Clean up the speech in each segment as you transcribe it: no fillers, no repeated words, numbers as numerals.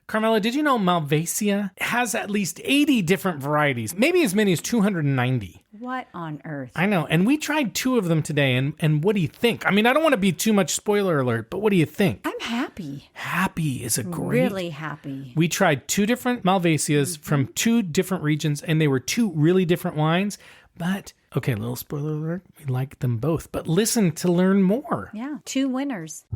Carmela, did you know Malvasia has at least 80 different varieties, maybe as many as 290? What on earth? I know. And we tried 2 of them today. And what do you think? I mean, I don't want to be too much spoiler alert, but what do you think? I'm happy. Happy is a great... Really happy. We tried 2 different Malvasias from 2 different regions, and they were 2 really different wines. But, okay, little spoiler alert, we like them both. But listen to learn more. Yeah, 2 winners.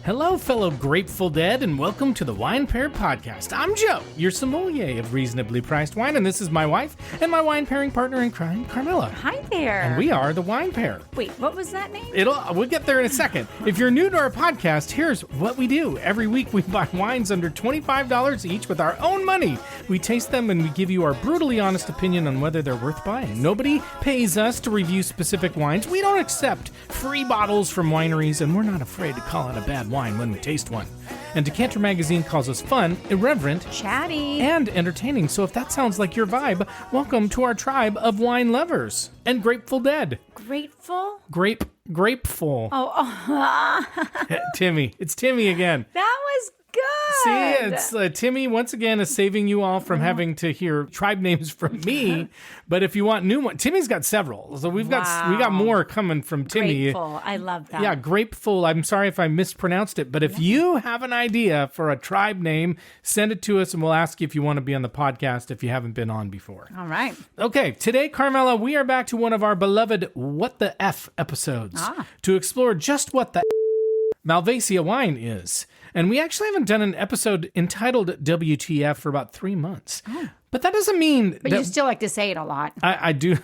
Hello, fellow Grateful Dead, and welcome to the Wine Pair Podcast. I'm Joe, your sommelier of reasonably priced wine, and this is my wife and my wine pairing partner in crime, Carmela. Hi there. And we are the Wine Pair. Wait, what was that name? We'll get there in a second. If you're new to our podcast, here's what we do. Every week we buy wines under $25 each with our own money. We taste them and we give you our brutally honest opinion on whether they're worth buying. Nobody pays us to review specific wines. We don't accept free bottles from wineries, and we're not afraid to call it a bad wine when we taste one. And Decanter Magazine calls us fun, irreverent, chatty, and entertaining. So if that sounds like your vibe, welcome to our tribe of wine lovers and Grateful Dead. Grateful? Grapeful. Oh. Timmy. It's Timmy again. That was good. See, it's Timmy once again is saving you all from having to hear tribe names from me. But if you want new ones, Timmy's got several, so we got more coming from Timmy. Grateful, I love that. Yeah, Grapeful. I'm sorry if I mispronounced it, but if you have an idea for a tribe name, send it to us, and we'll ask you if you want to be on the podcast if you haven't been on before. All right. Okay, today, Carmela, we are back to one of our beloved What the F episodes to explore just what the Malvasia wine is. And we actually haven't done an episode entitled WTF for about 3 months. Oh. But that doesn't mean But you still like to say it a lot. I do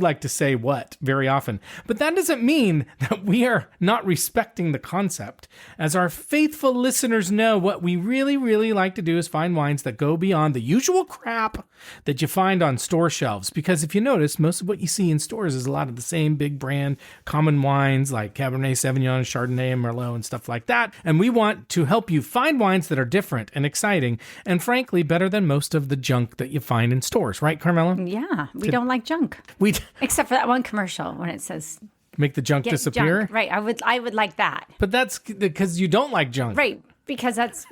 like to say what very often. But that doesn't mean that we are not respecting the concept. As our faithful listeners know, what we really, really like to do is find wines that go beyond the usual crap that you find on store shelves. Because if you notice, most of what you see in stores is a lot of the same big brand common wines like Cabernet Sauvignon, Chardonnay, and Merlot, and stuff like that. And we want to help you find wines that are different and exciting, and frankly, better than most of the junk that you find in stores, right, Carmela? Yeah, we don't like junk. Except for that one commercial when it says make the junk disappear. Junk. Right, I would like that. But that's because you don't like junk. Right, because that's,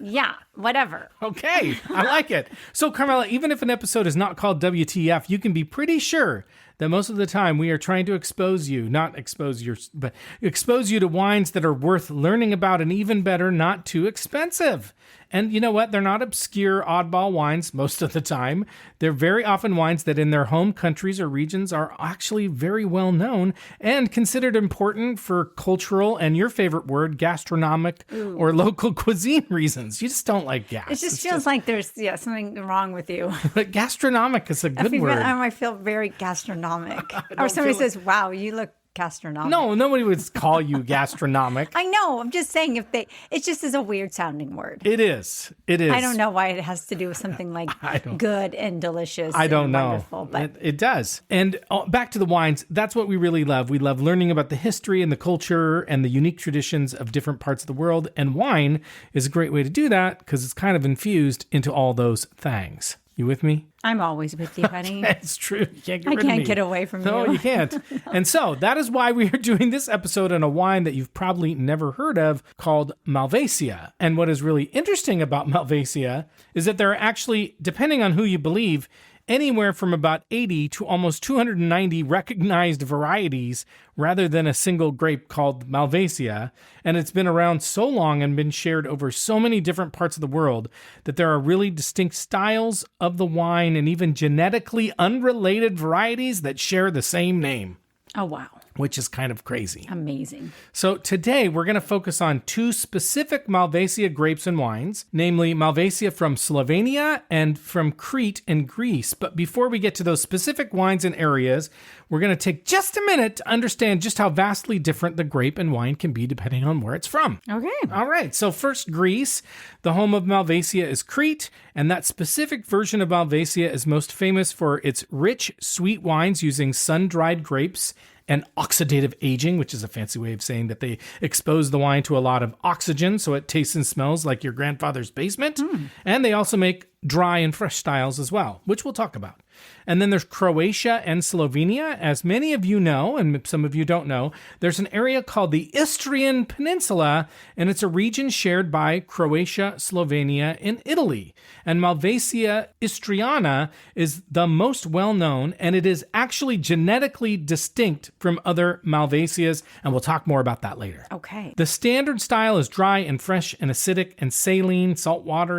whatever. Okay, I like it. So, Carmela, even if an episode is not called WTF, you can be pretty sure that most of the time we are trying to expose you to wines that are worth learning about, and even better, not too expensive. And you know what? They're not obscure, oddball wines most of the time. They're very often wines that in their home countries or regions are actually very well known and considered important for cultural and your favorite word, gastronomic or local cuisine reasons. You just don't like gas. It just feels like there's something wrong with you. But gastronomic is a good word. I feel very gastronomic. Or somebody says, wow, you look gastronomic. No, nobody would call you gastronomic. I know. I'm just saying it just is a weird sounding word. It is. I don't know why it has to do with something like good and delicious. I don't know. Wonderful, but it does. And back to the wines. That's what we really love. We love learning about the history and the culture and the unique traditions of different parts of the world. And wine is a great way to do that because it's kind of infused into all those things. You with me? I'm always with you, honey. That's true. You can't get I can't get away from you. No, you can't. And so that is why we are doing this episode on a wine that you've probably never heard of called Malvasia. And what is really interesting about Malvasia is that there are actually, depending on who you believe, anywhere from about 80 to almost 290 recognized varieties rather than a single grape called Malvasia. And it's been around so long and been shared over so many different parts of the world that there are really distinct styles of the wine and even genetically unrelated varieties that share the same name. Oh, wow. Which is kind of crazy. Amazing. So today we're going to focus on 2 specific Malvasia grapes and wines, namely Malvasia from Slovenia and from Crete in Greece. But before we get to those specific wines and areas, we're going to take just a minute to understand just how vastly different the grape and wine can be depending on where it's from. Okay. All right. So first, Greece. The home of Malvasia is Crete, and that specific version of Malvasia is most famous for its rich, sweet wines using sun-dried grapes and oxidative aging, which is a fancy way of saying that they expose the wine to a lot of oxygen so it tastes and smells like your grandfather's basement. And they also make dry and fresh styles as well, which we'll talk about. And then there's Croatia and Slovenia. As many of you know, and some of you don't know, there's an area called the Istrian Peninsula, and it's a region shared by Croatia, Slovenia, and Italy. And Malvasia istriana is the most well-known, and it is actually genetically distinct from other Malvasias, and we'll talk more about that later. Okay. The standard style is dry and fresh and acidic and saline, salt water,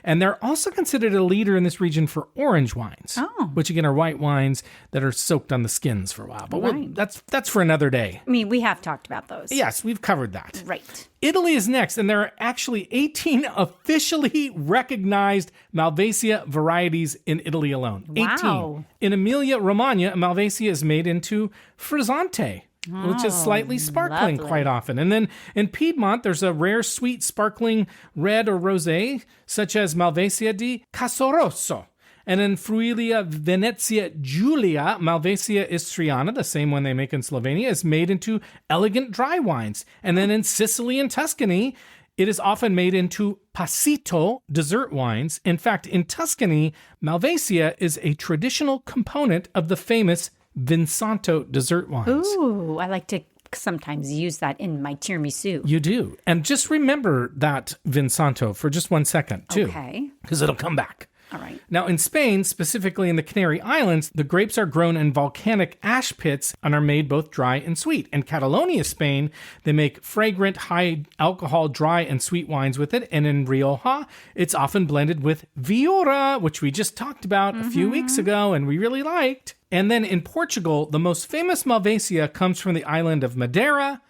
and they're also considered a leader in this region for orange wines. Which again are white wines that are soaked on the skins for a while. But that's for another day. I mean, we have talked about those. Yes, we've covered that. Right. Italy is next, and there are actually 18 officially recognized Malvasia varieties in Italy alone. Wow. 18. In Emilia-Romagna, Malvasia is made into frizzante, which is slightly sparkling quite often. And then in Piedmont, there's a rare sweet sparkling red or rosé, such as Malvasia di Casorosso. And in Friulia Venezia Giulia, Malvasia istriana, the same one they make in Slovenia, is made into elegant dry wines. And then in Sicily and Tuscany, it is often made into passito dessert wines. In fact, in Tuscany, Malvasia is a traditional component of the famous Vinsanto dessert wines. Ooh, I like to sometimes use that in my tiramisu. You do. And just remember that Vinsanto for just 1 second, too. Okay. Because it'll come back. All right. Now, in Spain, specifically in the Canary Islands, the grapes are grown in volcanic ash pits and are made both dry and sweet. In Catalonia, Spain, they make fragrant, high-alcohol, dry and sweet wines with it. And in Rioja, it's often blended with Viura, which we just talked about a few weeks ago and we really liked. And then in Portugal, the most famous Malvasia comes from the island of Madeira,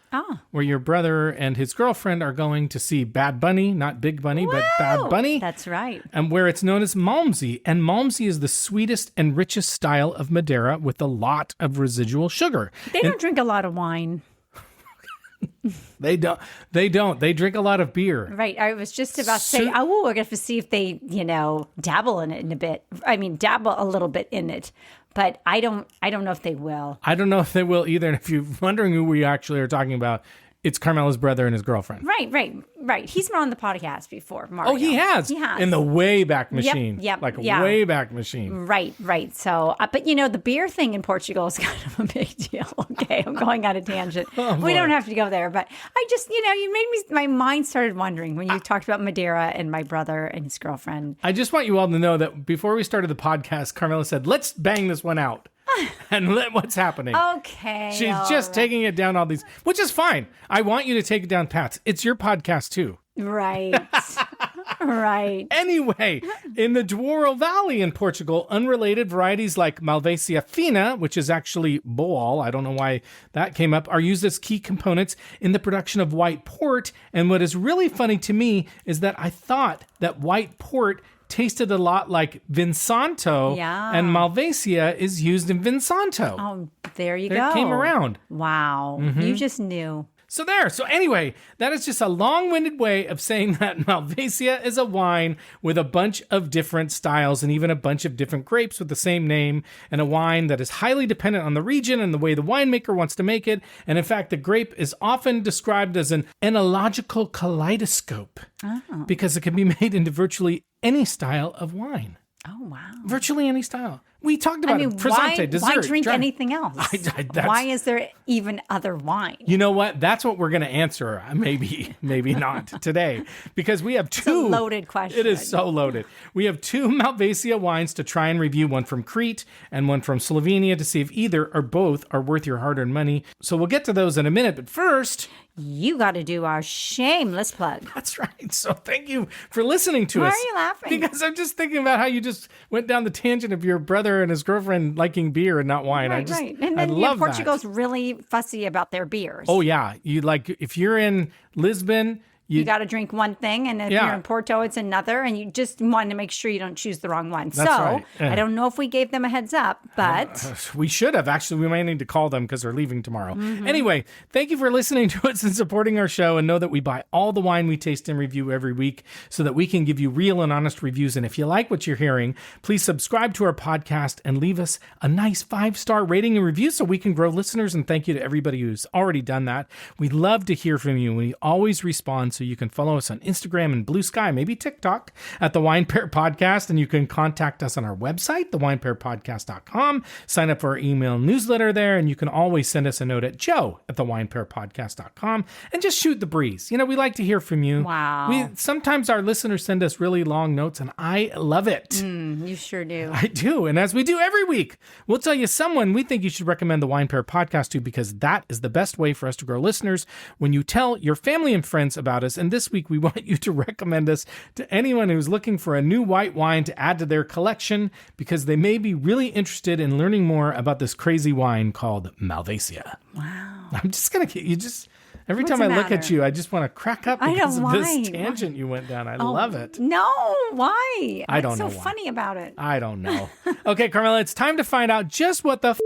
where your brother and his girlfriend are going to see Bad Bunny, not Big Bunny, but Bad Bunny. That's right. And where it's known as Malmsey. And Malmsey is the sweetest and richest style of Madeira with a lot of residual sugar. They don't drink a lot of wine. They don't. They drink a lot of beer. Right. I was just about to say, we're going to have to see if they, dabble in it in a bit. I mean, dabble a little bit in it. But I don't know if they will. I don't know if they will either. And if you're wondering who we actually are talking about, it's Carmela's brother and his girlfriend. Right. He's been on the podcast before, Mario. Oh, he has? In the Wayback Machine. Yep. Like a Wayback Machine. Right. So, but the beer thing in Portugal is kind of a big deal. Okay, I'm going on a tangent. We don't have to go there. But I just, you made me, my mind started wondering when you talked about Madeira and my brother and his girlfriend. I just want you all to know that before we started the podcast, Carmela said, let's bang this one out. And let what's happening. Okay. She's just taking it down all these, which is fine. I want you to take it down, Pat. It's your podcast too. Right. Right. Anyway, in the Douro Valley in Portugal, unrelated varieties like Malvasia Femina, which is actually boal, I don't know why that came up, are used as key components in the production of white port. And what is really funny to me is that I thought that white port tasted a lot like Vinsanto, and Malvasia is used in Vinsanto. Oh, there you go. It came around. Wow. You just knew. So anyway, that is just a long-winded way of saying that Malvasia is a wine with a bunch of different styles and even a bunch of different grapes with the same name, and a wine that is highly dependent on the region and the way the winemaker wants to make it. And in fact, the grape is often described as an enological kaleidoscope because it can be made into virtually any style of wine. Oh, wow. Virtually any style. We talked about it. Frizzante, dessert. Why drink anything else? Why is there even other wine? You know what? That's what we're going to answer. Maybe not today. Because we have two. It's a loaded question. It is so loaded. We have two Malvasia wines to try and review, one from Crete and one from Slovenia, to see if either or both are worth your hard-earned money. So we'll get to those in a minute. But first, you got to do our shameless plug. That's right. So thank you for listening to us. Why are you laughing? Because I'm just thinking about how you just went down the tangent of your brother and his girlfriend liking beer and not wine. Right. And then Portugal's really fussy about their beers. Oh, yeah. If you're in Lisbon, you got to drink one thing, and if you're in Porto, it's another, and you just want to make sure you don't choose the wrong one. That's right. I don't know if we gave them a heads up, but... we should have. Actually, we might need to call them because they're leaving tomorrow. Anyway, thank you for listening to us and supporting our show, and know that we buy all the wine we taste and review every week so that we can give you real and honest reviews. And if you like what you're hearing, please subscribe to our podcast and leave us a nice 5-star rating and review so we can grow listeners. And thank you to everybody who's already done that. We love to hear from you. We always respond, so So you can follow us on Instagram and Blue Sky, maybe TikTok, at The Wine Pair Podcast. And you can contact us on our website, thewinepairpodcast.com. Sign up for our email newsletter there. And you can always send us a note at joe@thewinepairpodcast.com and just shoot the breeze. We like to hear from you. Wow. Sometimes our listeners send us really long notes, and I love it. You sure do. I do. And as we do every week, we'll tell you someone we think you should recommend the Wine Pair Podcast to, because that is the best way for us to grow listeners when you tell your family and friends about us. And this week, we want you to recommend us to anyone who's looking for a new white wine to add to their collection, because they may be really interested in learning more about this crazy wine called Malvasia. Wow. I'm just going to every time I look at you, I just want to crack up because of this tangent you went down. I love it. No, why? I don't know What's so funny about it? I don't know. Okay, Carmela, it's time to find out just what the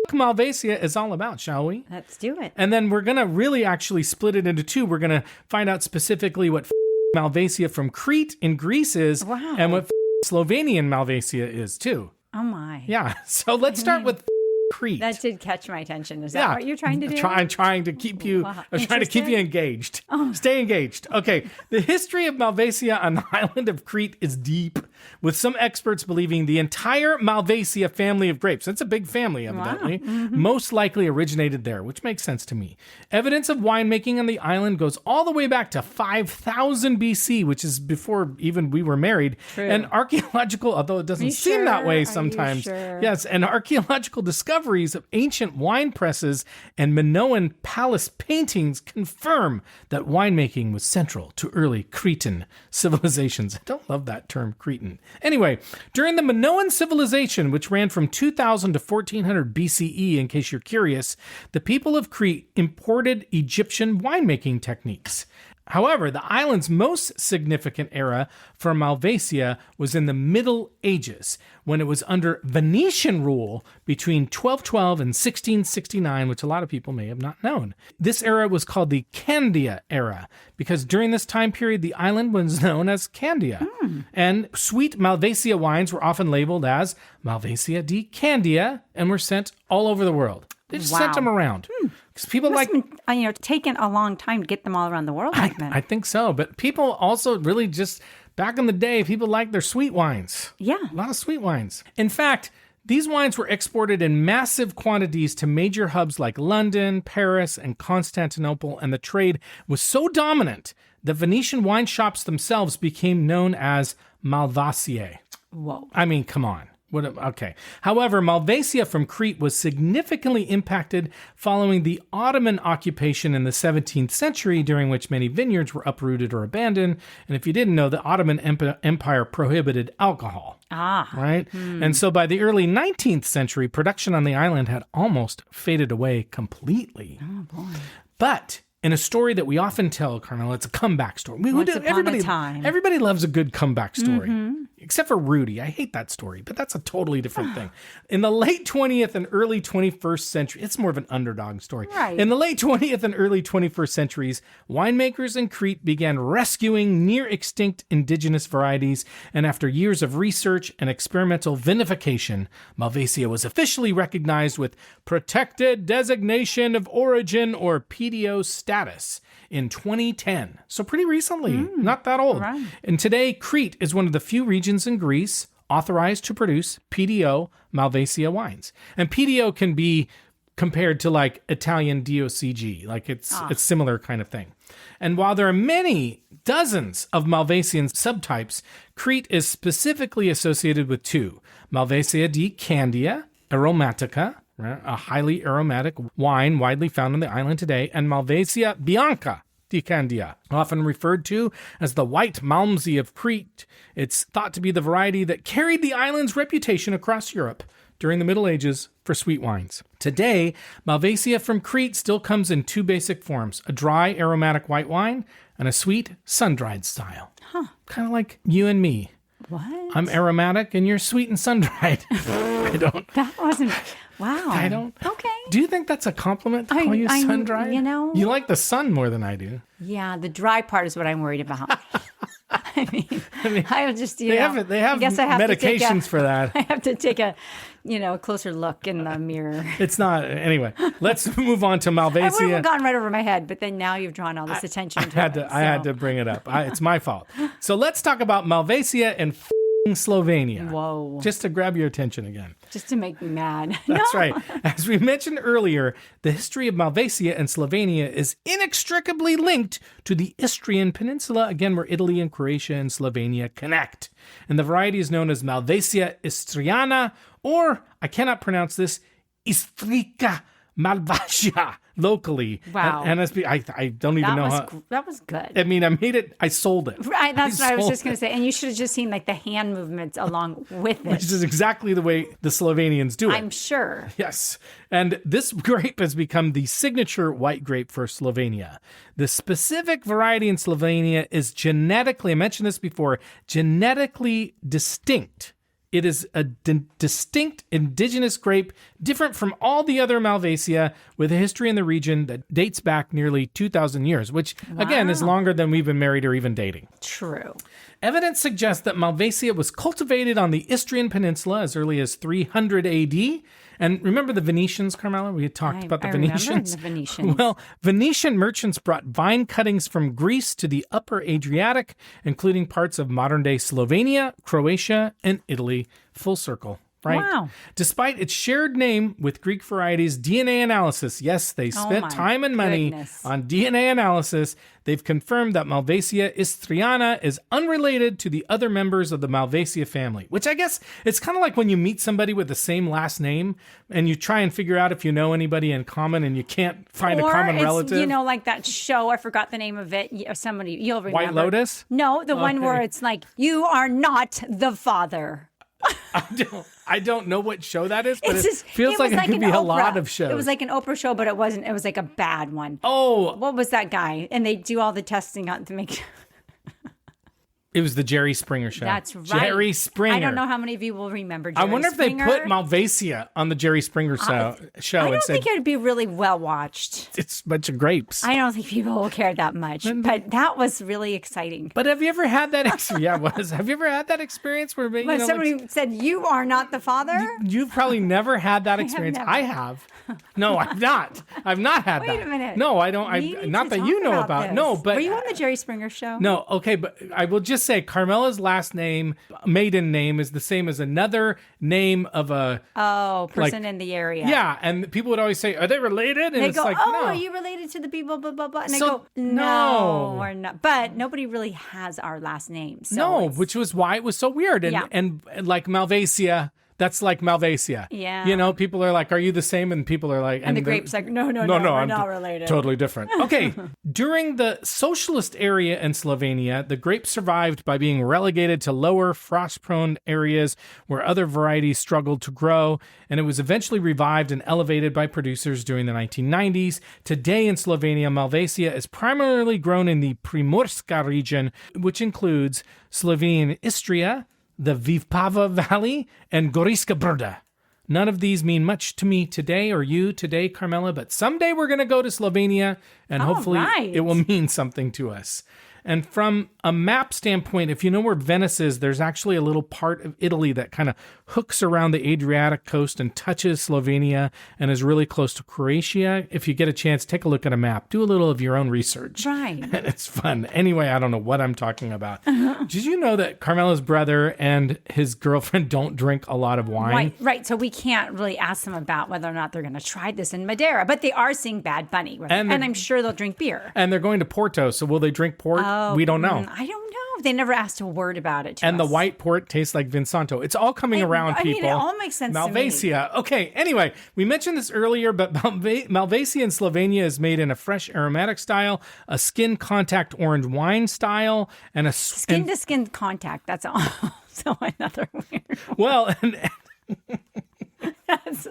Malvasia is all about, shall we? Let's do it. And then we're going to really actually split it into two. We're going to find out specifically what Malvasia from Crete in Greece is, and what Slovenian Malvasia is too. Oh my. Yeah. So let's start with Crete. That did catch my attention. Is that what you're trying to do? I'm trying to keep you. I'm trying to keep you engaged. Stay engaged. Okay. The history of Malvasia on the island of Crete is deep, with some experts believing the entire Malvasia family of grapes, that's a big family evidently, most likely originated there, which makes sense to me. Evidence of winemaking on the island goes all the way back to 5000 BC, which is before even we were married. True. And archaeological, although it doesn't seem that way sometimes. Yes, and archaeological discoveries of ancient wine presses and Minoan palace paintings confirm that winemaking was central to early Cretan civilizations. I don't love that term, Cretan. Anyway, during the Minoan civilization, which ran from 2000 to 1400 BCE, in case you're curious, the people of Crete imported Egyptian winemaking techniques. However, the island's most significant era for Malvasia was in the Middle Ages, when it was under Venetian rule between 1212 and 1669, which a lot of people may have not known. This era was called the Candia era, because during this time period, the island was known as Candia. And sweet Malvasia wines were often labeled as Malvasia di Candia and were sent all over the world. They just sent them around. Because people taken a long time to get them all around the world. I think so. But people also really just, back in the day, people liked their sweet wines. Yeah. A lot of sweet wines. In fact, these wines were exported in massive quantities to major hubs like London, Paris, and Constantinople. And the trade was so dominant that Venetian wine shops themselves became known as Malvasie. Whoa. I mean, come on. Okay. However, Malvasia from Crete was significantly impacted following the Ottoman occupation in the 17th century, during which many vineyards were uprooted or abandoned. And if you didn't know, the Ottoman Empire prohibited alcohol. Right? And so by the early 19th century, production on the island had almost faded away completely. Oh, boy. But in a story that we often tell, Carmela, it's a comeback story. Everybody loves a good comeback story. Except for Rudy. I hate that story, but that's a totally different thing. In the late 20th and early 21st century, it's more of an underdog story. Right. In the late 20th and early 21st centuries, winemakers in Crete began rescuing near extinct indigenous varieties, and after years of research and experimental vinification, Malvasia was officially recognized with Protected Designation of Origin, or PDO status, in 2010. So pretty recently, not that old. Right. And today, Crete is one of the few regions in Greece authorized to produce PDO Malvasia wines. And PDO can be compared to like Italian DOCG, like it's similar kind of thing. And while there are many dozens of Malvasian subtypes, Crete is specifically associated with two: Malvasia di Candia aromatica, a highly aromatic wine widely found on the island today, and Malvasia bianca di Candia, often referred to as the white Malmsey of Crete. It's thought to be the variety that carried the island's reputation across Europe during the Middle Ages for sweet wines. Today, Malvasia from Crete still comes in two basic forms: a dry aromatic white wine and a sweet sun-dried style. Kind of like you and me. What? I'm aromatic and you're sweet and sun-dried. I don't. That wasn't. Wow. I don't. Okay. Do you think that's a compliment to call you sun-dried? You like the sun more than I do. Yeah, the dry part is what I'm worried about. I mean, I just, they have I guess I have medications for that. I have to take a a closer look in the mirror. It's not. Anyway, let's move on to Malvasia. I would have gone right over my head, but then now you've drawn all this attention to it. I had to bring it up. It's my fault. So let's talk about Malvasia and Slovenia. Whoa. Just to grab your attention again. Just to make me mad. That's right. As we mentioned earlier, the history of Malvasia and Slovenia is inextricably linked to the Istrian Peninsula, again, where Italy and Croatia and Slovenia connect. And the variety is known as Malvasia istriana, or, I cannot pronounce this, Istrica Malvasia, locally. Wow. And I don't even know how. That was good. I mean, I sold it. Right, that's what I was just going to say. And you should have just seen like the hand movements along with it. Which is exactly the way the Slovenians do it. I'm sure. Yes. And this grape has become the signature white grape for Slovenia. The specific variety in Slovenia is genetically, I mentioned this before, genetically distinct. It is a distinct indigenous grape, different from all the other Malvasia, with a history in the region that dates back nearly 2,000 years, which, again, is longer than we've been married or even dating. True. Evidence suggests that Malvasia was cultivated on the Istrian Peninsula as early as 300 AD. And remember the Venetians, Carmela? We had talked about the Venetians. The Venetians. Well, Venetian merchants brought vine cuttings from Greece to the upper Adriatic, including parts of modern-day Slovenia, Croatia, and Italy. Full circle. Right? Wow. Despite its shared name with Greek varieties, DNA analysis, yes, they spent time and money on DNA analysis. They've confirmed that Malvasia istriana is unrelated to the other members of the Malvasia family, which I guess it's kind of like when you meet somebody with the same last name and you try and figure out if you know anybody in common and you can't find a common relative. Like that show, I forgot the name of it. Somebody, you'll remember. White Lotus? No, the one where it's like, you are not the father. I don't know what show that is, but it feels like it could be a lot of shows. It was like an Oprah show, but it wasn't. It was like a bad one. Oh. What was that guy? And they do all the testing on to make... It was the Jerry Springer show. That's right. Jerry Springer. I don't know how many of you will remember Jerry Springer. I wonder if they put Malvasia on the Jerry Springer show. I don't think it would be really well watched. It's a bunch of grapes. I don't think people will care that much. But that was really exciting. But have you ever had that experience? Have you ever had that experience where somebody said, you are not the father? You've probably never had that experience. I have. No, I've not. I've not had that. Wait a minute. No, I don't. Not that you know about. This. No, but were you on the Jerry Springer show? No. Okay, but I will just say Carmela's last name, maiden name, is the same as another name of a person in the area. Yeah, and people would always say, "Are they related?" And they it's go, like, "Oh, no. Are you related to the people?" Blah blah blah. And so, I go, "No, we're not." But nobody really has our last name. So no, which was why it was so weird. And like Malvasia. That's like Malvasia. Yeah. People are like, are you the same? And people are like... And the grape's like, no, we're not related. Totally different. Okay. During the socialist area in Slovenia, the grape survived by being relegated to lower frost-prone areas where other varieties struggled to grow, and it was eventually revived and elevated by producers during the 1990s. Today in Slovenia, Malvasia is primarily grown in the Primorska region, which includes Slovenian Istria, the Vipava Valley, and Goriska Brda. None of these mean much to me today or you today, Carmela, but someday we're going to go to Slovenia and hopefully it will mean something to us. And from a map standpoint, if you know where Venice is, there's actually a little part of Italy that kind of hooks around the Adriatic coast and touches Slovenia and is really close to Croatia. If you get a chance, take a look at a map. Do a little of your own research. Right. And it's fun. Anyway, I don't know what I'm talking about. Did you know that Carmela's brother and his girlfriend don't drink a lot of wine? Right. So we can't really ask them about whether or not they're going to try this in Madeira, but they are seeing Bad Bunny. And I'm sure they'll drink beer. And they're going to Porto, so will they drink port? We don't know. I don't know. They never asked a word about it to us. The white port tastes like Vinsanto. It's all coming around, people. I mean, it all makes sense Malvasia. to me. Okay, anyway, we mentioned this earlier, but Malvasia in Slovenia is made in a fresh aromatic style, a skin contact orange wine style, and a... Skin-to-skin contact. That's also another weird one. Well, That's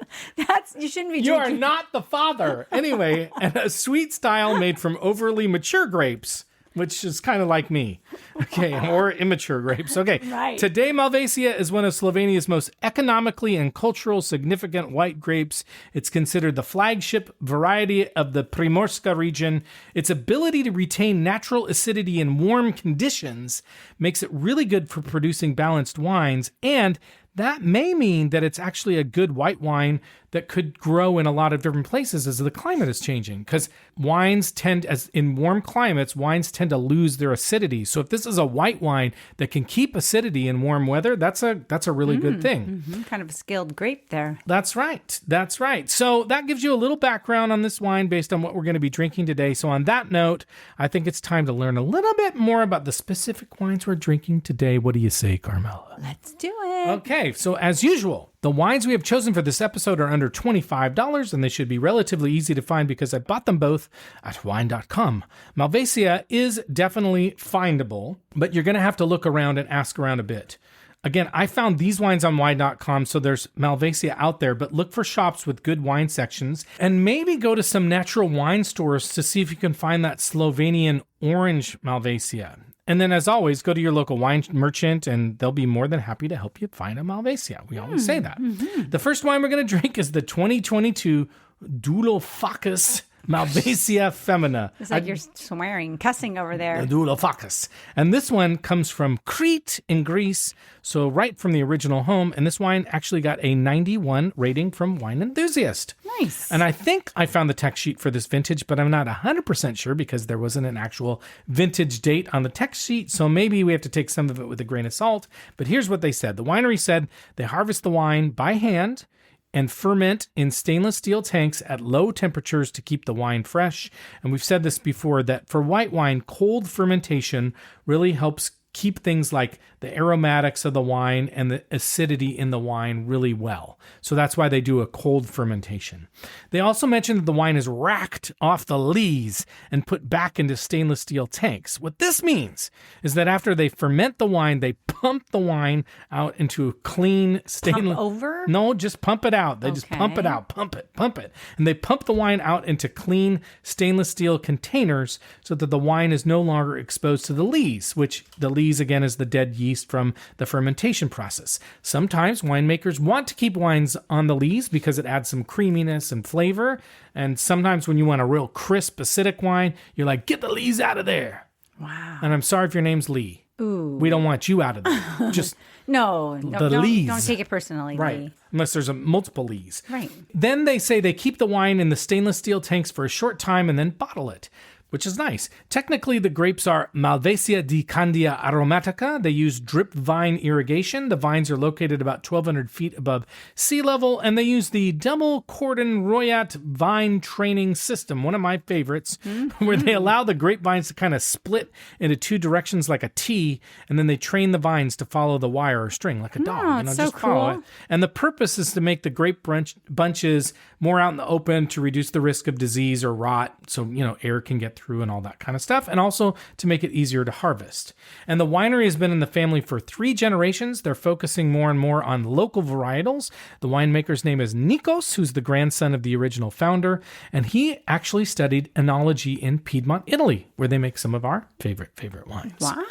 you shouldn't be drinking. You are not the father. Anyway, and a sweet style made from overly mature grapes, which is kind of like me. Okay, or immature grapes. Okay. Right. Today, Malvasia is one of Slovenia's most economically and cultural significant white grapes. It's considered the flagship variety of the Primorska region. Its ability to retain natural acidity in warm conditions makes it really good for producing balanced wines, and that may mean that it's actually a good white wine that could grow in a lot of different places as the climate is changing. Because wines tend, as in warm climates, wines tend to lose their acidity. So if this is a white wine that can keep acidity in warm weather, that's a really good thing. Mm-hmm. Kind of a skilled grape there. That's right. That's right. So that gives you a little background on this wine based on what we're going to be drinking today. So on that note, I think it's time to learn a little bit more about the specific wines we're drinking today. What do you say, Carmela? Let's do it. Okay, so as usual, the wines we have chosen for this episode are under $25, and they should be relatively easy to find because I bought them both at wine.com. Malvasia is definitely findable, but you're going to have to look around and ask around a bit. Again, I found these wines on wine.com, so there's Malvasia out there, but look for shops with good wine sections and maybe go to some natural wine stores to see if you can find that Slovenian orange Malvasia. And then, as always, go to your local wine merchant, and they'll be more than happy to help you find a Malvasia. We always say that. Mm-hmm. The first wine we're going to drink is the 2022 Douloufakis Malvasia Femina. It's like you're swearing, cussing over there. Douloufakis. And this one comes from Crete in Greece, so right from the original home. And this wine actually got a 91 rating from Wine Enthusiast. Nice. And I think I found the text sheet for this vintage, but I'm not 100% sure because there wasn't an actual vintage date on the text sheet. So maybe we have to take some of it with a grain of salt. But here's what they said. The winery said they harvest the wine by hand and ferment in stainless steel tanks at low temperatures to keep the wine fresh. And we've said this before, that for white wine, cold fermentation really helps keep things like the aromatics of the wine and the acidity in the wine really well. So that's why they do a cold fermentation. They also mentioned that the wine is racked off the lees and put back into stainless steel tanks. What this means is that after they ferment the wine, they pump the wine out into a clean stainless... Pump over? No, just pump it out. They just pump it out. Pump it. And they pump the wine out into clean stainless steel containers so that the wine is no longer exposed to the lees, which the lees, again, is the dead yeast from the fermentation process. Sometimes winemakers want to keep wines on the lees because it adds some creaminess and flavor. And sometimes when you want a real crisp, acidic wine, you're like, get the lees out of there. Wow. And I'm sorry if your name's Lee. Ooh. We don't want you out of there. Just no, lees. Don't take it personally. Right. Lee. Unless there's multiple lees. Right. Then they say they keep the wine in the stainless steel tanks for a short time and then bottle it, which is nice. Technically, the grapes are Malvasia di Candia aromatica. They use drip vine irrigation. The vines are located about 1,200 feet above sea level, and they use the double cordon royat vine training system, one of my favorites, where they allow the grapevines to kind of split into two directions like a T, and then they train the vines to follow the wire or string like a dog. It's so follow cool. it. And the purpose is to make the grape bunches more out in the open to reduce the risk of disease or rot, so air can get through and all that kind of stuff, and also to make it easier to harvest. And the winery has been in the family for 3 generations. They're focusing more and more on local varietals. The winemaker's name is Nikos, who's the grandson of the original founder, and he actually studied enology in Piedmont, Italy, where they make some of our favorite wines. Wow.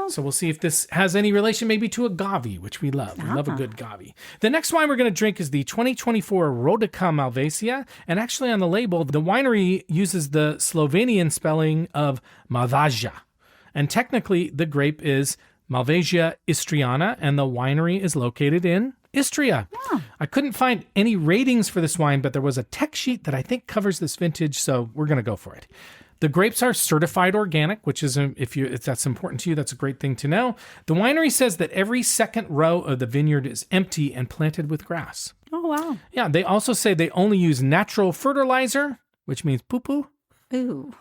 So we'll see if this has any relation maybe to agave, which we love. We love a good agave. The next wine we're going to drink is the 2024 Rodica Malvasia. And actually on the label, the winery uses the Slovenian spelling of Malvasia. And technically, the grape is Malvasia istriana, and the winery is located in Istria. Yeah. I couldn't find any ratings for this wine, but there was a tech sheet that I think covers this vintage, so we're going to go for it. The grapes are certified organic, which is, if that's important to you, that's a great thing to know. The winery says that every second row of the vineyard is empty and planted with grass. Oh, wow. Yeah, they also say they only use natural fertilizer, which means poo-poo. Ooh.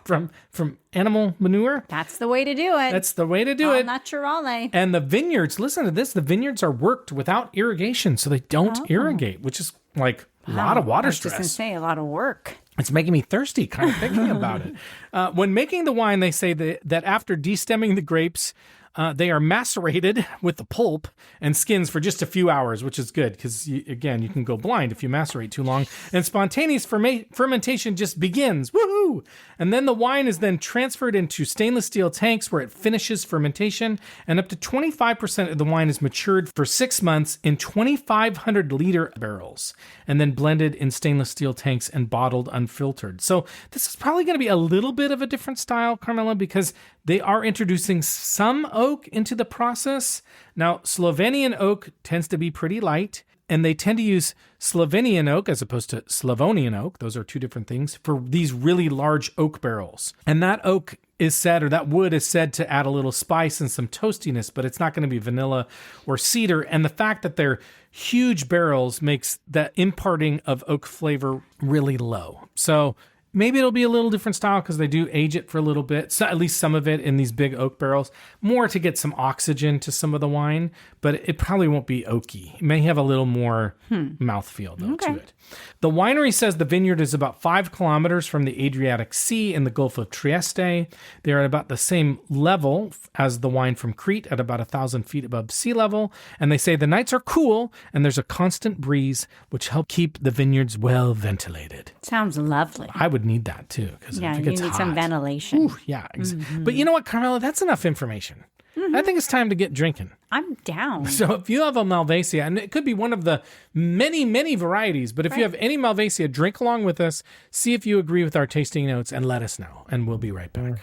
From animal manure. That's the way to do it. That's the way to do it. Naturale. And the vineyards, listen to this, the vineyards are worked without irrigation, so they don't irrigate, which is like a lot of water stress. I was just going to say, a lot of work. It's making me thirsty kind of thinking about it. When making the wine, they say that after destemming the grapes, they are macerated with the pulp and skins for just a few hours, which is good because, again, you can go blind if you macerate too long. And spontaneous fermentation just begins. Woohoo! And then the wine is then transferred into stainless steel tanks where it finishes fermentation. And up to 25% of the wine is matured for 6 months in 2,500 liter barrels and then blended in stainless steel tanks and bottled unfiltered. So this is probably going to be a little bit of a different style, Carmela, because they are introducing some oak into the process. Now, Slovenian oak tends to be pretty light, and they tend to use Slovenian oak as opposed to Slavonian oak. Those are two different things for these really large oak barrels. And that oak is said, or that wood is said to add a little spice and some toastiness, but it's not going to be vanilla or cedar. And the fact that they're huge barrels makes that imparting of oak flavor really low. So maybe it'll be a little different style because they do age it for a little bit. So at least some of it in these big oak barrels, more to get some oxygen to some of the wine, but it probably won't be oaky. It may have a little more mouthfeel though to it. The winery says the vineyard is about 5 kilometers from the Adriatic Sea in the Gulf of Trieste. They're at about the same level as the wine from Crete at about 1,000 feet above sea level. And they say the nights are cool and there's a constant breeze, which help keep the vineyards well ventilated. Sounds lovely. I would need that too, because Yeah, if it you gets need hot, some ventilation. Ooh, yeah. But you know what, Carmela? That's enough information. I think it's time to get drinking. I'm down. So if you have a Malvasia, and it could be one of the many, many varieties, but if you have any Malvasia, drink along with us, see if you agree with our tasting notes, and let us know. And we'll be right back.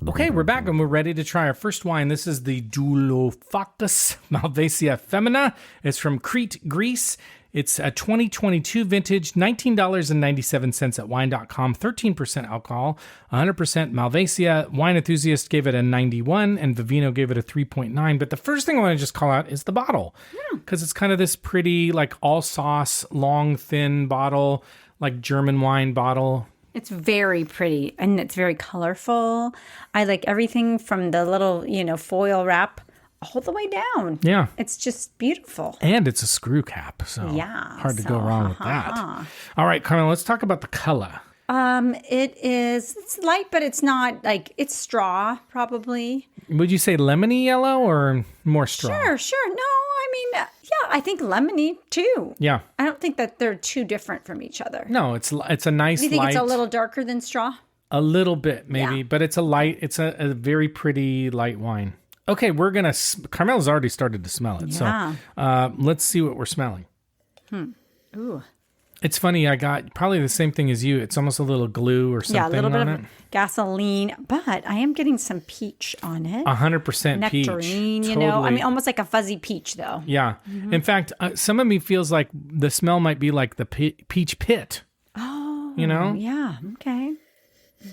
Okay, we're back and we're ready to try our first wine. This is the Douloufakis Malvasia Femina. It's from Crete, Greece. It's a 2022 vintage, $19.97 at wine.com, 13% alcohol, 100% Malvasia. Wine Enthusiast gave it a 91 and Vivino gave it a 3.9. But the first thing I want to just call out is the bottle, because it's kind of this pretty, like all sauce, long, thin bottle, like German wine bottle. It's very pretty and it's very colorful. I like everything from the little, foil wrap all the way down. Yeah. It's just beautiful. And it's a screw cap, so hard to go wrong with that. All right, Carmen, let's talk about the color. It's light, but it's not it's straw, probably. Would you say lemony yellow or more straw? Sure. No, I mean, I think lemony too. Yeah. I don't think that they're too different from each other. No, it's a nice light. Do you think it's a little darker than straw? A little bit, maybe, but it's it's a very pretty light wine. Okay, Carmela's already started to smell it. Yeah. So let's see what we're smelling. Ooh. It's funny, I got probably the same thing as you. It's almost a little glue or something on it. Yeah, a little bit of gasoline, but I am getting some peach on it. 100% peach. Nectarine, Totally. I mean, almost like a fuzzy peach, though. Yeah. In fact, some of me feels like the smell might be like the peach pit. Oh. Yeah, okay.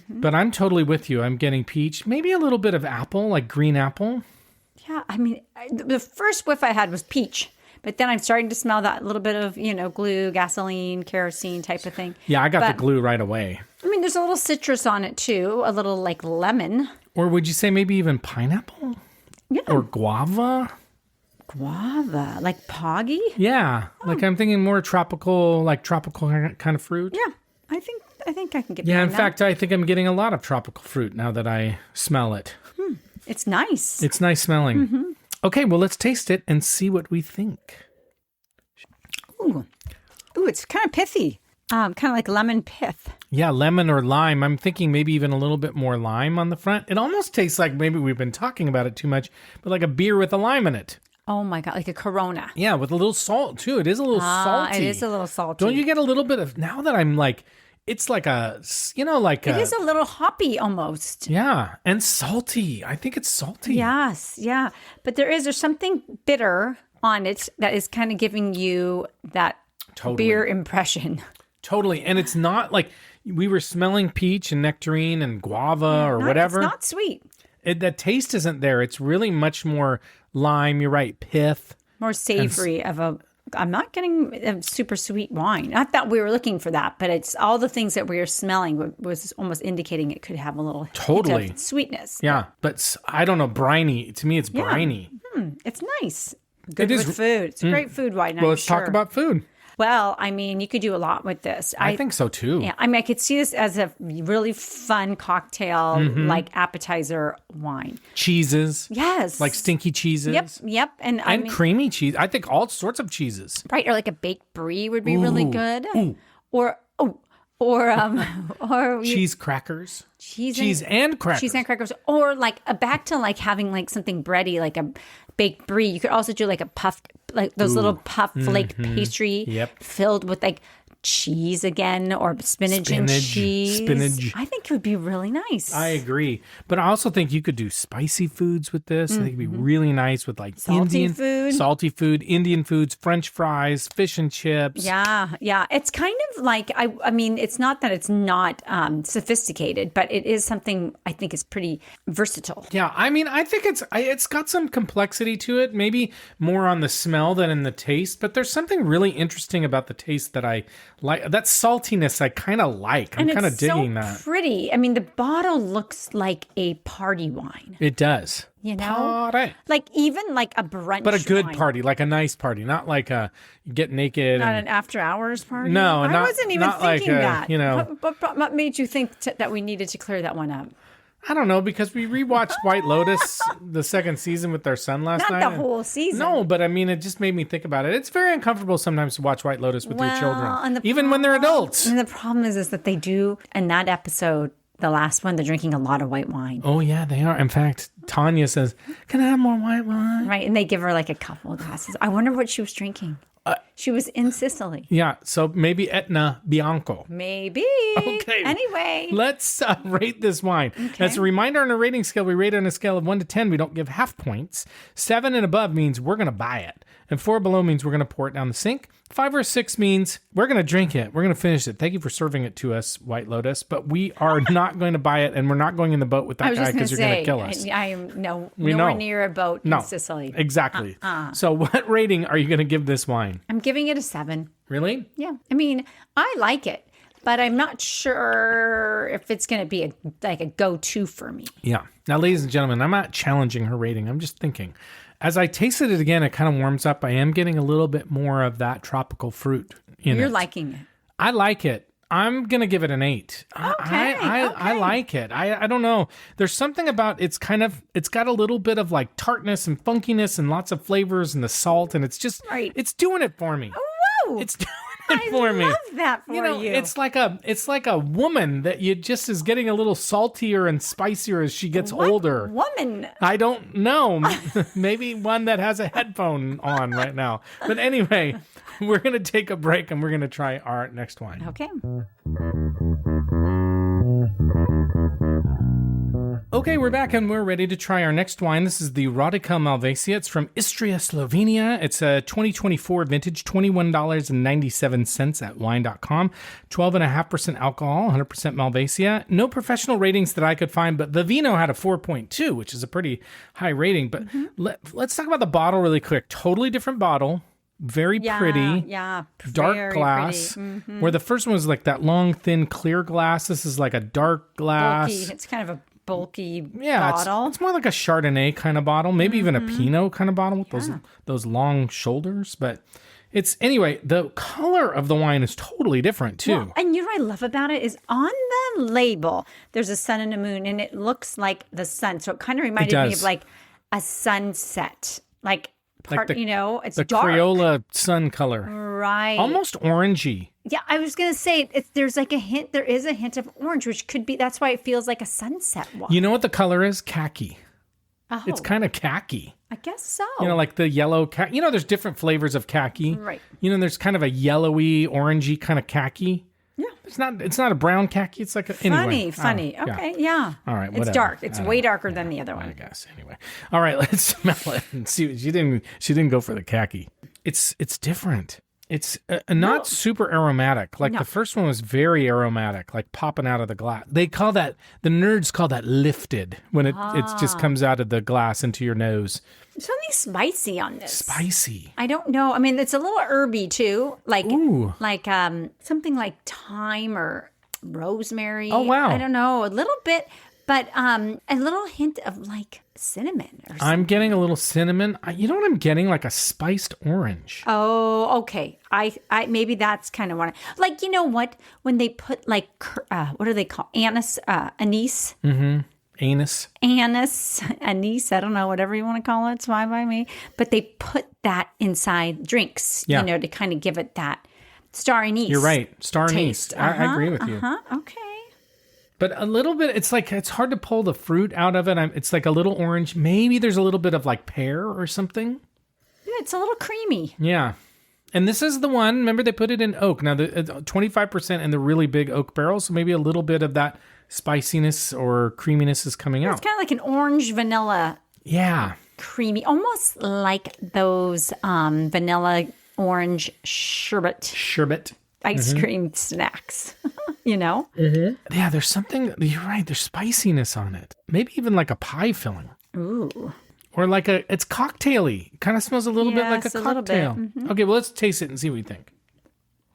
But I'm totally with you. I'm getting peach, maybe a little bit of apple, like green apple. Yeah, I mean, the first whiff I had was peach, but then I'm starting to smell that little bit of, glue, gasoline, kerosene type of thing. Yeah, I got the glue right away. I mean, there's a little citrus on it too, a little like lemon. Or would you say maybe even pineapple? Yeah. Or guava? Guava, like poggy? Yeah, like I'm thinking more tropical kind of fruit. Yeah, I think I can get Yeah, in behind that. fact, I think I'm getting a lot of tropical fruit now that I smell it. It's nice. It's nice smelling. Okay, well, let's taste it and see what we think. Ooh, it's kind of pithy. Kind of like lemon pith. Yeah, lemon or lime. I'm thinking maybe even a little bit more lime on the front. It almost tastes like maybe we've been talking about it too much, but like a beer with a lime in it. Oh my God, like a Corona. Yeah, with a little salt too. It is a little salty. It is a little salty. Don't you get a little bit of, now that I'm like, it's like it is a little hoppy almost. Yeah, and salty. I think it's salty. Yes, yeah. But there's something bitter on it that is kind of giving you that beer impression. Totally. And it's not like we were smelling peach and nectarine and guava or whatever. It's not sweet. That taste isn't there. It's really much more lime. You're right. Pith. More savory I'm not getting a super sweet wine. Not that we were looking for that, but it's all the things that we were smelling was almost indicating it could have a little hint of sweetness. Yeah, but I don't know, briny. To me, it's briny. It's nice. Good with food. It's a great food wine. Well, let's talk about food. Well, I mean, you could do a lot with this. I think so too. Yeah, I mean, I could see this as a really fun cocktail, like appetizer wine. Cheeses. Yes. Like stinky cheeses. Yep. And creamy cheese. I think all sorts of cheeses. Right, or like a baked brie would be really good. Ooh. Or cheese crackers. Cheese and crackers. Or like back to like having like something bready, like a baked brie. You could also do like a puff, like those little puff flake pastry filled with like cheese again, or spinach and cheese. Spinach. I think it would be really nice. I agree. But I also think you could do spicy foods with this. I think it'd be really nice with like Salty food, Indian foods, French fries, fish and chips. Yeah. It's kind of like, I mean, it's not that it's not sophisticated, but it is something I think is pretty versatile. Yeah, I mean, I think it's got some complexity to it, maybe more on the smell than in the taste, but there's something really interesting about the taste that I like. That saltiness I kind of like. I'm kind of digging that. Pretty. I mean, the bottle looks like a party wine. It does. You know? Party. Like even like a brunch But a good wine. party, like a nice party, not like a get naked. Not an after hours party? No, I wasn't even thinking that. You know. What made you think that we needed to clear that one up? I don't know, because we rewatched White Lotus, the second season with our son last night. Not the whole season. No, but I mean, it just made me think about it. It's very uncomfortable sometimes to watch White Lotus with your children, and even when they're adults. And the problem is that they do, in that episode, the last one, they're drinking a lot of white wine. Oh, yeah, they are. In fact, Tanya says, "Can I have more white wine?" Right, and they give her like a couple of glasses. I wonder what she was drinking. She was in Sicily. Yeah, so maybe Etna Bianco. Maybe. Okay. Anyway. Let's rate this wine. Okay. As a reminder, on a rating scale, we rate it on a scale of 1 to 10. We don't give half points. 7 and above means we're going to buy it. And 4 below means we're going to pour it down the sink. 5 or 6 means we're going to drink it. We're going to finish it. Thank you for serving it to us, White Lotus. But we are not going to buy it, and we're not going in the boat with that guy because you're going to kill us. I am nowhere near a boat in Sicily. Exactly. So what rating are you going to give this wine? I'm giving it a 7. Really? Yeah. I mean, I like it, but I'm not sure if it's going to be a go-to for me. Yeah. Now, ladies and gentlemen, I'm not challenging her rating. I'm just thinking. As I tasted it again, it kind of warms up. I am getting a little bit more of that tropical fruit in it. You're liking it. I like it. I'm going to give it an 8. I like it. I don't know. There's something about it's got a little bit of like tartness and funkiness and lots of flavors and the salt. And it's just, It's doing it for me. Whoa. It's doing it for me. I love that for you. It's like a woman that you just is getting a little saltier and spicier as she gets older. Woman? I don't know. Maybe one that has a headphone on right now. But anyway, we're going to take a break and we're going to try our next wine. Okay. Okay, we're back and we're ready to try our next wine. This is the Rodica Malvasia. It's from Istria, Slovenia. It's a 2024 vintage, $21.97 at wine.com. 12.5% alcohol, 100% Malvasia. No professional ratings that I could find, but Vivino had a 4.2, which is a pretty high rating. But let's talk about the bottle really quick. Totally different bottle. Very pretty. Yeah. Dark glass. Mm-hmm. Where the first one was like that long, thin, clear glass. This is like a dark glass. Bulky. It's kind of a bulky bottle. It's more like a Chardonnay kind of bottle, maybe even a Pinot kind of bottle with those long shoulders. But it's, anyway, the color of the wine is totally different too. Well, and you know what I love about it is on the label, there's a sun and a moon, and it looks like the sun. So it kind of reminded me of like a sunset. It's the dark. Crayola sun color. Right. Almost orangey. Yeah, I was going to say, there's like a hint, there is a hint of orange, which could be, that's why it feels like a sunset wine. You know what the color is? Khaki. Oh. It's kind of khaki. I guess so. You know, like the yellow khaki. You know, there's different flavors of khaki. Right. You know, there's kind of a yellowy, orangey kind of khaki. Yeah. It's not a brown khaki. It's like funny. Okay, yeah. All right, whatever. It's dark. It's way darker than the other one. I guess. Anyway. All right, let's smell it and see. She didn't go for the khaki. It's different. It's not super aromatic. Like the first one was very aromatic, like popping out of the glass. The nerds call that lifted when it just comes out of the glass into your nose. Something spicy on this. Spicy. I don't know. I mean, it's a little herby too, like something like thyme or rosemary. Oh wow! I don't know, a little bit, but a little hint of like cinnamon or something. I'm getting a little cinnamon. You know what I'm getting? Like a spiced orange. Oh, okay. I maybe that's kind of what like. You know what? When they put like what do they call anise? Mm-hmm. Anise, anise, I don't know, whatever you want to call it, it's fine by me. But they put that inside drinks, to kind of give it that star anise. You're right, star taste. anise. I agree with you. Okay. But a little bit, it's hard to pull the fruit out of it. It's like a little orange. Maybe there's a little bit of like pear or something. Yeah, it's a little creamy. Yeah. And this is the one, remember they put it in oak. Now, the 25% in the really big oak barrel, so maybe a little bit of that spiciness or creaminess is coming out. It's kind of like an orange vanilla Yeah. creamy, almost like those vanilla orange sherbet ice cream snacks, you know? Yeah, there's something, you're right, there's spiciness on it. Maybe even like a pie filling. Ooh. Or like it's cocktaily. Kind of smells a little bit like a Yes, a little bit. cocktail. Okay, well, let's taste it and see what we think.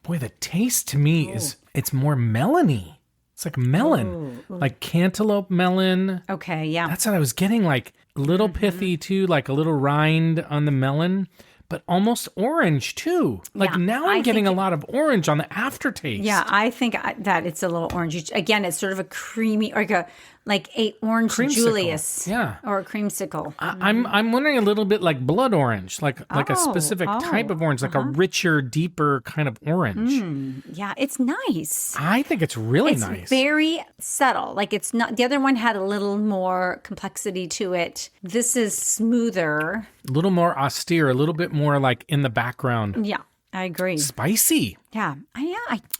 Boy, the taste to me is, it's more melony. It's like melon, like cantaloupe melon. Okay, yeah. That's what I was getting, like a little pithy too, like a little rind on the melon, but almost orange too. Like Yeah, now I'm getting a lot of orange on the aftertaste. Yeah, I think that it's a little orangey. Again, it's sort of a creamy, or like a orange Creamsicle. Julius, Yeah. or a creamsicle. I'm wondering a little bit like blood orange, like a specific type of orange, like a richer, deeper kind of orange. Yeah, it's nice. I think it's really It's nice. very subtle. Like it's not. The other one had a little more complexity to it. This is smoother. A little more austere, a little bit more like in the background. Yeah, I agree. Spicy. Yeah,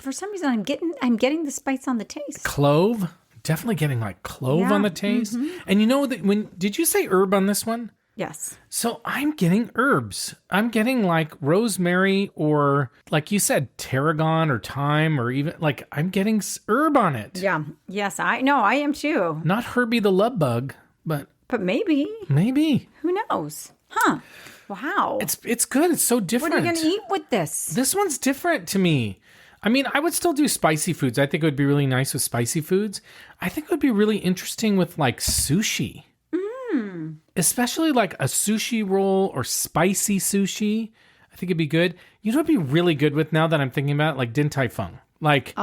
for some reason I'm getting the spice on the taste. Clove. Definitely getting like clove Yeah, on the taste. And you know that did you say herb on this one? Yes. So I'm getting herbs. I'm getting like rosemary or like you said, tarragon or thyme or even like I'm getting herb on it. Yeah. Yes, I am too. Not Herbie the love bug, but Maybe. maybe. Who knows? Huh. Wow. It's good. It's so different. What are you going to eat with this? This one's different to me. I mean, I would still do spicy foods. I think it would be really nice with spicy foods. I think it would be really interesting with like sushi. Especially like a sushi roll or spicy sushi. I think it'd be good. You know what'd be really good with now that I'm thinking about it? Like Din Tai Fung. Like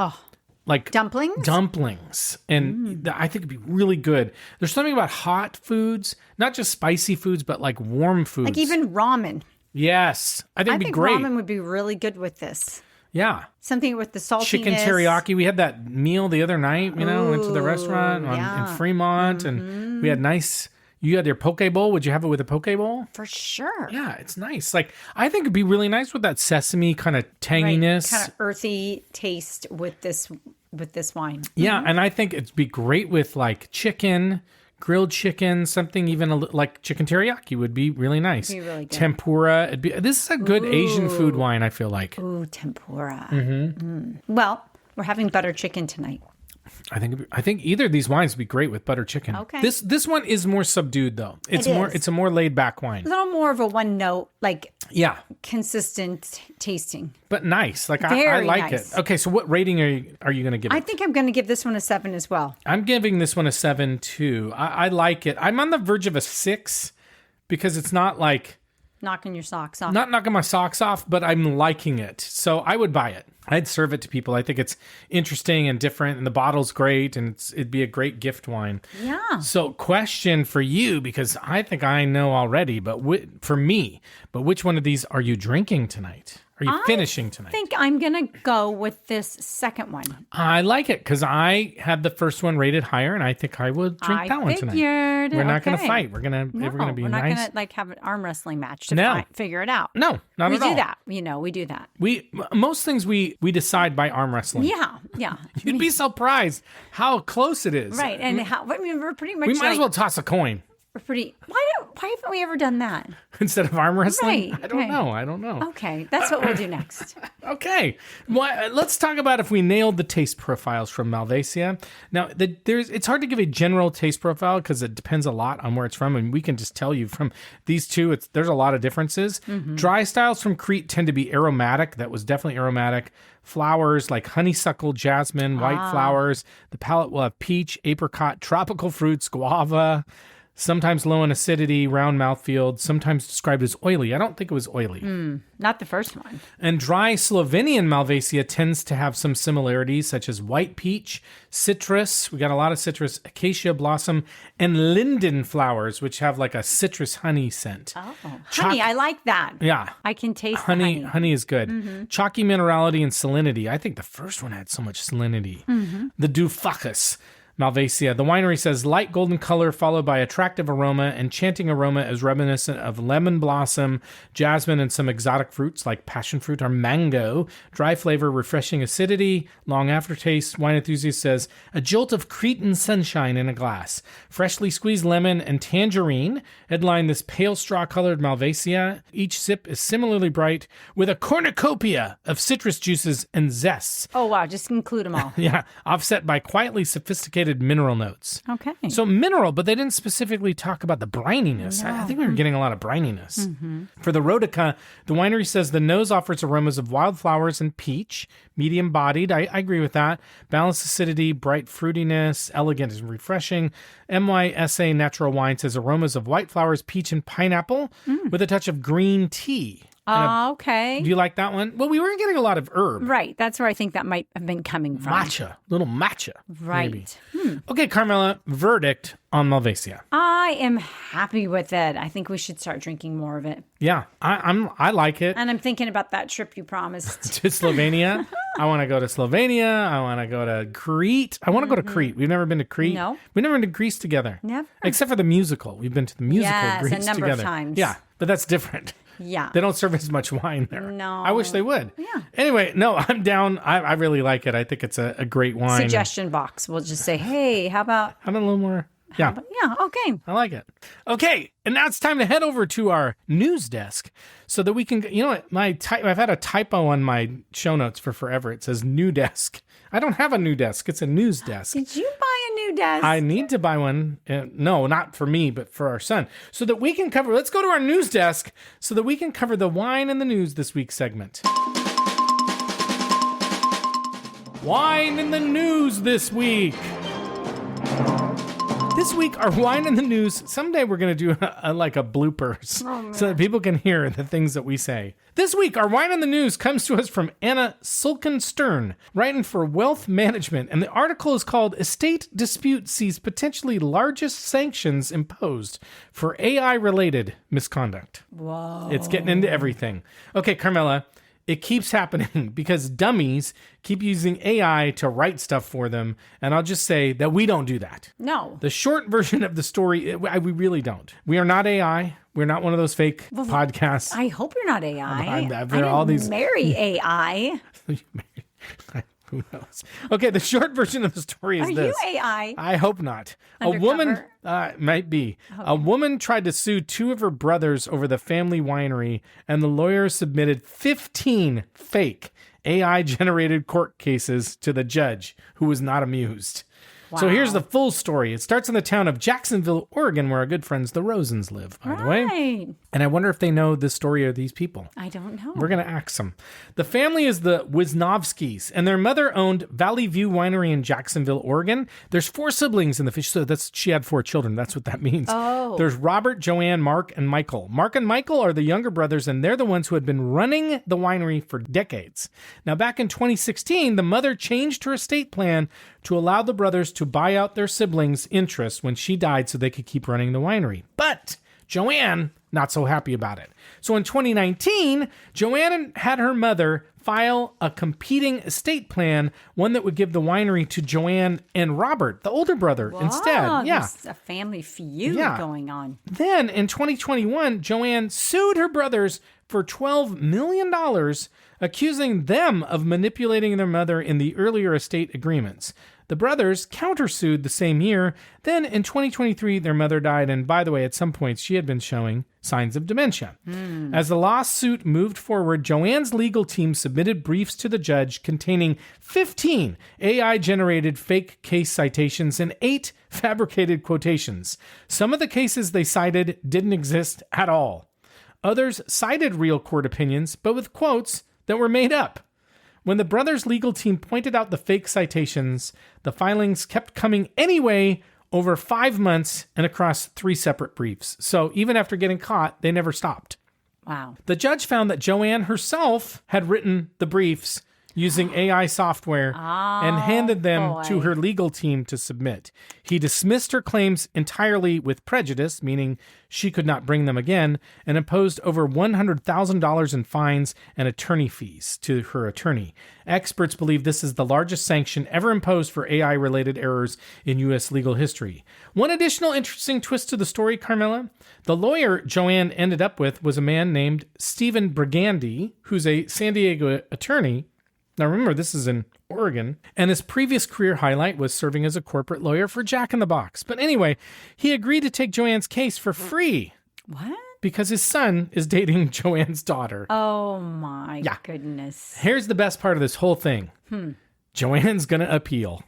Dumplings? Dumplings. And I think it'd be really good. There's something about hot foods, not just spicy foods, but like warm foods. Like even ramen. Yes. I think it'd be great. Ramen would be really good with this. Yeah. Something with the saltiness. Chicken teriyaki. We had that meal the other night, went to the restaurant in Fremont and we had you had your poke bowl. Would you have it with a poke bowl? For sure. Yeah, it's nice. Like, I think it'd be really nice with that sesame kind of tanginess. Kind of earthy taste with this wine. Yeah, and I think it'd be great with like chicken, grilled chicken, something even like chicken teriyaki would be really nice. Be really good. Tempura. This is a good Asian food wine, I feel like. Ooh, tempura. Well, we're having butter chicken tonight. I think either of these wines would be great with butter chicken. Okay. This one is more subdued though. It's a more laid back wine. A little more of a one note, like Yeah, consistent tasting. but nice. Like I Very like nice. it. Okay, so what rating are you going to give it? I think I'm going to give this one a 7 as well. I'm giving this one a 7 too. I like it. I'm on the verge of a 6 because it's not like Knocking your socks off. not knocking my socks off, but I'm liking it. So I would buy it. I'd serve it to people. I think it's interesting and different, and the bottle's great, and it'd be a great gift wine. Yeah. So, question for you, because I think I know already, but for me, which one of these are you drinking tonight? Are you finishing tonight? I think I'm going to go with this second one. I like it because I had the first one rated higher, and I think I will drink that one tonight. We're We're not going to fight. We're gonna be we're not nice. going to like have an arm wrestling match to figure it out. No, not we at all. do that. We do that. Most things we decide by arm wrestling. Yeah. You'd be surprised how close it is. Right. And we're pretty much We might as well toss a coin we're pretty. Why haven't we ever done that? instead of arm wrestling. Right, I don't know. Okay, that's what we'll do next. Okay, well, let's talk about if we nailed the taste profiles from Malvasia. Now, it's hard to give a general taste profile because it depends a lot on where it's from, and we can just tell you from these two, there's a lot of differences. Dry styles from Crete tend to be aromatic. That was definitely aromatic. Flowers like honeysuckle, jasmine, white flowers. The palate will have peach, apricot, tropical fruits, guava. Sometimes low in acidity, round mouthfeel, sometimes described as oily. I don't think it was oily. Not the first one. And dry Slovenian Malvasia tends to have some similarities, such as white peach, citrus. We got a lot of citrus, acacia blossom, and linden flowers, which have like a citrus honey scent. Oh, honey, I like that. Yeah. I can taste honey. Honey is good. Chalky minerality and salinity. I think the first one had so much salinity. The Douloufakis Malvasia. The winery says light golden color followed by attractive aroma, enchanting aroma is reminiscent of lemon blossom, jasmine, and some exotic fruits like passion fruit or mango. Dry flavor, refreshing acidity, long aftertaste. Wine enthusiast says a jolt of Cretan sunshine in a glass. Freshly squeezed lemon and tangerine headline this pale straw-colored Malvasia. Each sip is similarly bright with a cornucopia of citrus juices and zests. Oh, wow. Just include them all. Yeah, offset by quietly sophisticated mineral notes. Okay. So mineral, but they didn't specifically talk about the brininess. I think we were getting a lot of brininess. Mm-hmm. For the Rodica, the winery says the nose offers aromas of wildflowers and peach, medium bodied. I agree with that. Balanced acidity, bright fruitiness, elegant and refreshing. MYSA Natural Wine says aromas of white flowers, peach, and pineapple with a touch of green tea. Okay. Do you like that one? Well, we were getting a lot of herb. Right. That's where I think that might have been coming from. Little matcha. Right. Maybe. Okay, Carmela, verdict on Malvasia. I am happy with it. I think we should start drinking more of it. Yeah, I like it. And I'm thinking about that trip you promised. To Slovenia. I want to go to Slovenia. I want to go to Crete. I want to go to Crete. We've never been to Crete. No. We've never been to Greece together. Never. Except for the musical. We've been to the musical Greece a number together. of times. Yeah, but that's different. Yeah. They don't serve as much wine there. No. I wish they would. Yeah. Anyway, no, I'm down. I really like it. I think it's a great wine. Suggestion box. We'll just say, hey, how about... How about a little more? Yeah. Yeah, okay. I like it. Okay, and now it's time to head over to our news desk so that we can, you know what, I've had a typo on my show notes for forever. It says new desk. I don't have a new desk. It's a news desk. Did you buy a new desk? I need to buy one. No, not for me, but for our son. So that we can cover, let's go to our news desk so that we can cover the wine and the news this week segment. Wine in the news this week. This week, our wine in the news, someday we're going to do like a bloopers so that people can hear the things that we say. This week, our wine in the news comes to us from Anna Sulkin-Stern, writing for Wealth Management, and the article is called Estate Dispute Sees Potentially Largest Sanctions Imposed for AI-Related Misconduct. Whoa. It's getting into everything. Okay, Carmela, it keeps happening because dummies keep using AI to write stuff for them. And I'll just say that we don't do that. No. The short version of the story, we really don't. We are not AI. We're not one of those fake podcasts. I hope you're not AI. There are all these marry AI. Who knows? Okay, the short version of the story is this. Are you AI? I hope not. Undercover? A woman, might be. Okay. A woman tried to sue two of her brothers over the family winery, and the lawyers submitted 15 fake AI-generated court cases to the judge, who was not amused. Wow. So here's the full story. It starts in the town of Jacksonville, Oregon, where our good friends, the Rosens, live, by the way. And I wonder if they know the story of these people. I don't know. We're going to ask them. The family is the Wisnovskis, and their mother owned Valley View Winery in Jacksonville, Oregon. There's 4 siblings in the fish, so she had 4 children. That's what that means. Oh. There's Robert, Joanne, Mark, and Michael. Mark and Michael are the younger brothers, and they're the ones who had been running the winery for decades. Now, back in 2016, the mother changed her estate plan to allow the brothers to buy out their siblings' interest when she died so they could keep running the winery. But Joanne, not so happy about it. So in 2019, Joanne had her mother file a competing estate plan, one that would give the winery to Joanne and Robert, the older brother, instead. Yeah. There's a family feud going on. Then in 2021, Joanne sued her brothers for $12 million, accusing them of manipulating their mother in the earlier estate agreements. The brothers countersued the same year. Then in 2023, their mother died. And by the way, at some point, she had been showing signs of dementia. As the lawsuit moved forward, Joanne's legal team submitted briefs to the judge containing 15 AI-generated fake case citations and 8 fabricated quotations. Some of the cases they cited didn't exist at all. Others cited real court opinions, but with quotes that were made up. When the brothers' legal team pointed out the fake citations, the filings kept coming anyway over 5 months and across 3 separate briefs. So even after getting caught, they never stopped. Wow. The judge found that Joanne herself had written the briefs using AI software and handed them to her legal team to submit. He dismissed her claims entirely with prejudice, meaning she could not bring them again, and imposed over $100,000 in fines and attorney fees to her attorney. Experts believe this is the largest sanction ever imposed for AI-related errors in U.S. legal history. One additional interesting twist to the story, Carmela, the lawyer Joanne ended up with was a man named Stephen Brigandy, who's a San Diego attorney. Now remember, this is in Oregon, and his previous career highlight was serving as a corporate lawyer for Jack in the Box. But anyway, he agreed to take Joanne's case for free. What? Because his son is dating Joanne's daughter. Oh my goodness. Here's the best part of this whole thing. Joanne's going to appeal.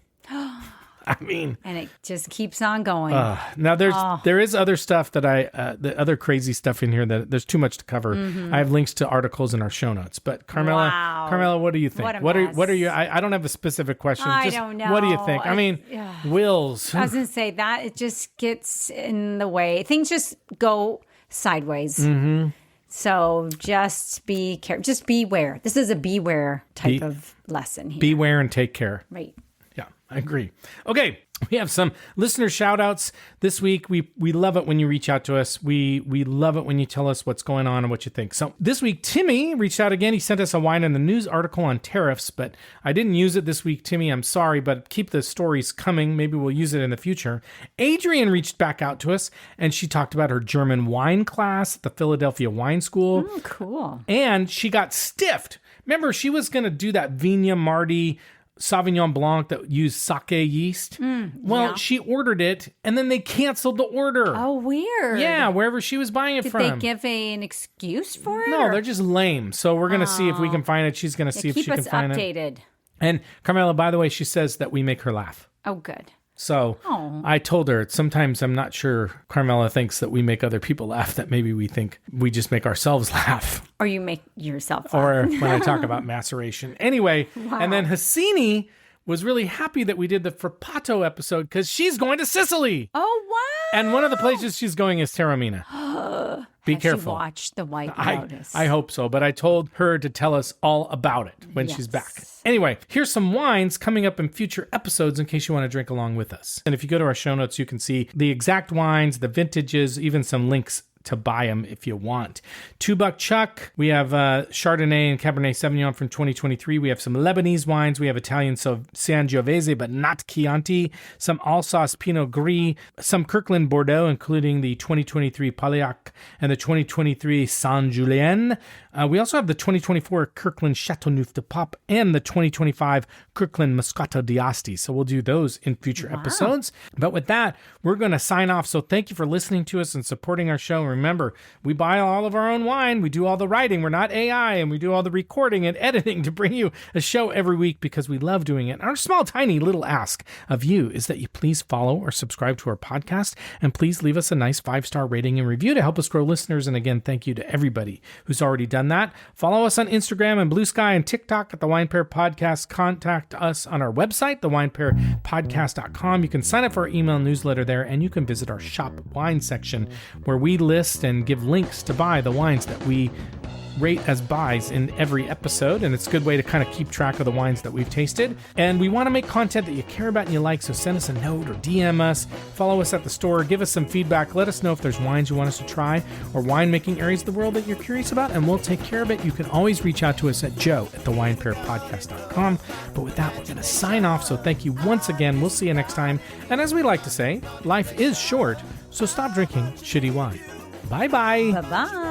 I mean, and it just keeps on going. Now there is other stuff that the other crazy stuff in here that there's too much to cover. I have links to articles in our show notes. But Carmela, what do you think? What are you? I don't have a specific question. I don't know. What do you think? I mean, wills. I was gonna say that it just gets in the way. Things just go sideways. So just be careful. Just beware. This is a beware type of lesson here. Beware and take care. Right. I agree. Okay, we have some listener shout-outs this week. We love it when you reach out to us. We love it when you tell us what's going on and what you think. So this week, Timmy reached out again. He sent us a Wine in the News article on tariffs, but I didn't use it this week, Timmy. I'm sorry, but keep the stories coming. Maybe we'll use it in the future. Adrian reached back out to us, and she talked about her German wine class at the Philadelphia Wine School. Oh, cool. And she got stiffed. Remember, she was going to do that Vigna Mardi Sauvignon Blanc that used sake yeast. She ordered it, and then they canceled the order. Oh, weird. Yeah, wherever she was buying it from. Did they give an excuse for it? No, they're just lame. So we're going to see if we can find it. She's going to see if she can find it. Keep us updated. And Carmela, by the way, she says that we make her laugh. Oh, good. So I told her sometimes I'm not sure Carmela thinks that we make other people laugh, that maybe we think we just make ourselves laugh. Or you make yourself laugh. Or when I talk about maceration. Anyway, and then Hassini was really happy that we did the Frappato episode because she's going to Sicily. Oh, wow. And one of the places she's going is Taormina. Be careful. She watched the White Lotus. I hope so, but I told her to tell us all about it when she's back. Anyway, here's some wines coming up in future episodes in case you want to drink along with us. And if you go to our show notes, you can see the exact wines, the vintages, even some links to buy them if you want. $2 Chuck. We have Chardonnay and Cabernet Sauvignon from 2023. We have some Lebanese wines. We have Italian Sangiovese, but not Chianti. Some Alsace Pinot Gris. Some Kirkland Bordeaux, including the 2023 Pauillac and the 2023 Saint Julien. We also have the 2024 Kirkland Chateauneuf de Pape and the 2025 Kirkland Moscato d'Asti. So we'll do those in future episodes. But with that, we're going to sign off. So thank you for listening to us and supporting our show. Remember, we buy all of our own wine. We do all the writing. We're not AI, and we do all the recording and editing to bring you a show every week because we love doing it. Our small, tiny little ask of you is that you please follow or subscribe to our podcast, and please leave us a nice 5-star rating and review to help us grow listeners. And again, thank you to everybody who's already done that. Follow us on Instagram and Blue Sky and TikTok at The Wine Pair Podcast. Contact us on our website, thewinepairpodcast.com. You can sign up for our email newsletter there, and you can visit our shop wine section where we list and give links to buy the wines that we rate as buys in every episode, and it's a good way to kind of keep track of the wines that we've tasted. And we want to make content that you care about and you like, so send us a note or DM us, follow us at the store, give us some feedback, let us know if there's wines you want us to try or winemaking areas of the world that you're curious about, and we'll take care of it. You can always reach out to us at joe@thewinepairpodcast.com. But with that, we're going to sign off, so thank you once again. We'll see you next time, and as we like to say, life is short, so stop drinking shitty wine. Bye-bye. Bye-bye.